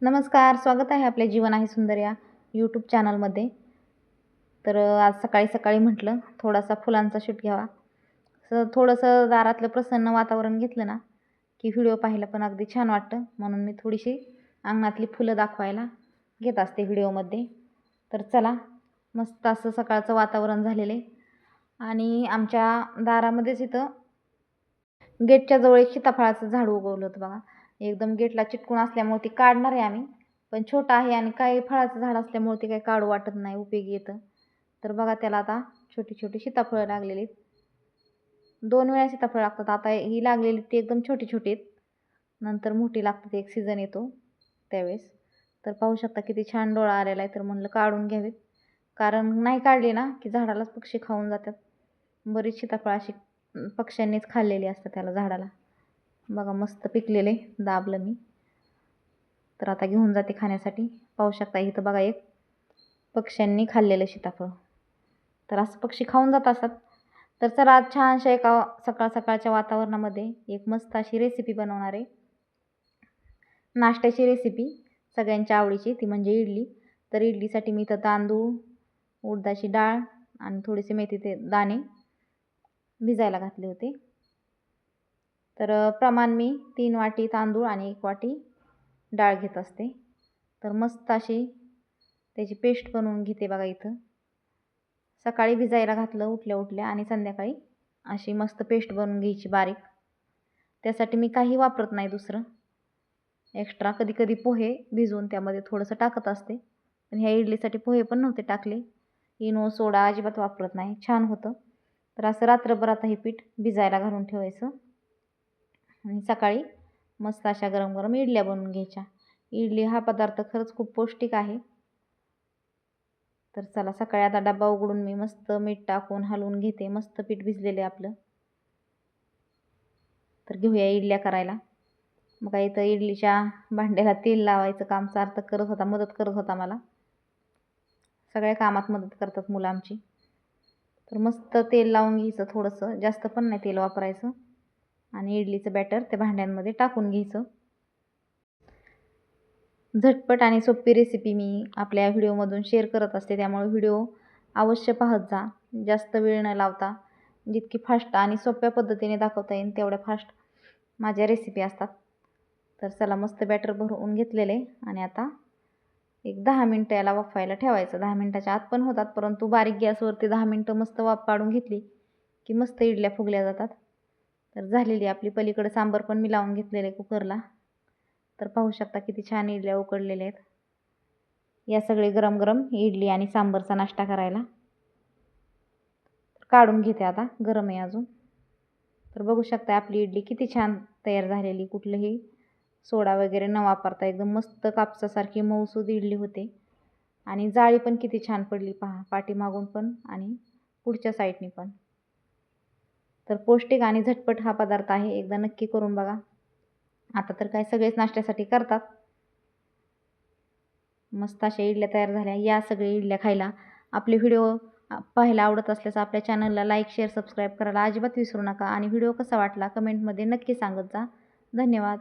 नमस्कार, स्वागत आहे आपल्या जीवन आहे सुंदर या यूट्यूब चॅनलमध्ये. तर आज सकाळी म्हटलं थोडासा फुलांचा शूट घ्यावा. थोडंसं दारातलं प्रसन्न वातावरण घेतलं ना, की व्हिडिओ पाहायला पण अगदी छान वाटतं. म्हणून मी थोडीशी अंगणातली फुलं दाखवायला घेत असते व्हिडिओमध्ये. तर चला, मस्त असं सकाळचं वातावरण झालेलं आहे आणि आमच्या दारामध्येच इथं गेटच्या जवळ एक सीताफळाचं झाड उगवलं होतं बघा. एकदम गेटला चिटकून असल्यामुळे ते काढणार आहे आम्ही. पण छोटं आहे आणि काही फळाचं झाड असल्यामुळे ते काही काढू वाटत नाही, उपयोगी येतं. तर बघा त्याला आता छोटी-छोटी सीताफळं लागलेली आहेत. 2 वेळा सीताफळ लागतात. आता ही लागलेली ती एकदम छोटी-छोटी आहेत. नंतर मोठी लागतात, एक सीझन येतो त्यावेळेस. तर पाहू शकता किती छान डोळा आलेला आहे. तर म्हणलं काढून घ्यावेत. कारण नाही काढली ना, की झाडालाच पक्षी खाऊन जातात. बरीच सीताफळ अशी पक्ष्यांनीच खाल्लेली असतात त्याला झाडाला. बघा मस्त पिकलेले दाबलं मी. तर आता घेऊन जाते खाण्यासाठी. पाहू शकता इथं बघा एक पक्ष्यांनी खाल्लेलं सीताफळ. तर असं पक्षी खाऊन जात असतात. तर चला आज छानशा एका सकाळच्या वातावरणामध्ये एक मस्त अशी रेसिपी बनवणार आहे. नाश्त्याची रेसिपी सगळ्यांच्या आवडीची, ती म्हणजे इडली. तर इडलीसाठी मी इथं तांदूळ, उडदाची डाळ आणि थोडेसे मेथीचे दाणे भिजायला घातले होते. तर प्रमाण मी 3 वाटी तांदूळ आणि 1 वाटी डाळ घेत असते. तर मस्त अशी त्याची पेस्ट बनवून घेते बघा इथं. सकाळी भिजायला घातलं उठल्या-उठल्या आणि संध्याकाळी अशी मस्त पेस्ट बनवून घ्यायची बारीक. त्यासाठी मी काही वापरत नाही दुसरं एक्स्ट्रा. कधी-कधी पोहे भिजवून त्यामध्ये थोडंसं टाकत असते. पण ह्या इडलीसाठी पोहे पण नव्हते टाकले. इनो, सोडा अजिबात वापरत नाही. छान होतं. तर असं रात्रभर आता हे पीठ भिजायला घालून ठेवायचं आणि सकाळी मस्त अशा गरम-गरम इडल्या बनवून घ्यायच्या. इडली हा पदार्थ खरंच खूप पौष्टिक आहे. तर चला सकाळी आता डब्बा उघडून मी मस्त मीठ टाकून हलवून घेते. मस्त पीठ भिजलेलं आहे आपलं. तर घेऊया इडल्या करायला. मग इथं इडलीच्या भांड्याला तेल लावायचं काम सार्थक करत होता, मदत करत होता मला. सगळ्या कामात मदत करतात मुलं आमची. तर मस्त तेल लावून घ्यायचं थोडंसं, जास्त पण नाही तेल वापरायचं आणि इडलीचं बॅटर त्या भांड्यांमध्ये टाकून घ्यायचं. झटपट आणि सोपी रेसिपी मी आपल्या व्हिडिओमधून शेअर करत असते, त्यामुळे व्हिडिओ अवश्य पाहत जा. जास्त वेळ न लावता जितकी फास्ट आणि सोप्या पद्धतीने दाखवता येईल तेवढ्या फास्ट माझ्या रेसिपी असतात. तर चला मस्त बॅटर भरवून घेतलेले आणि आता एक 10 मिनटं याला वाफवायला ठेवायचं. 10 मिनटाच्या आत पण होतात, परंतु बारीक गॅसवरती 10 मिनटं मस्त वाफ काढून घेतली की मस्त इडल्या फुगल्या जातात. तर झालेली आपली पलीकडे सांबार पण मी लावून घेतलेले कुकरला. तर पाहू शकता किती छान इडल्या उकडलेल्या आहेत. या सगळे गरम-गरम इडली आणि सांबारचा नाश्ता करायला. काढून घेते आता, गरम आहे अजून. तर बघू शकता आपली इडली किती छान तयार झालेली. कुठलंही सोडा वगैरे न वापरता एकदम मस्त कापसासारखी मऊसूद इडली होते आणि जाळी पण किती छान पडली पहा, पाठीमागून पण आणि पुढच्या साईडनी पण. तर पौष्टिक आणि झटपट हा पदार्थ आहे. एकदा नक्की करून बघा. आता तर काय सगळेच नाश्त्यासाठी करतात. मस्त अशा इडल्या तयार झाल्या. या सगळ्या इडल्या खायला. आपले व्हिडिओ पाहायला आवडत असल्यास आपल्या चॅनलला लाईक, शेअर, सबस्क्राईब करायला अजिबात विसरू नका आणि व्हिडिओ कसा वाटला कमेंटमध्ये नक्की सांगत जा. धन्यवाद.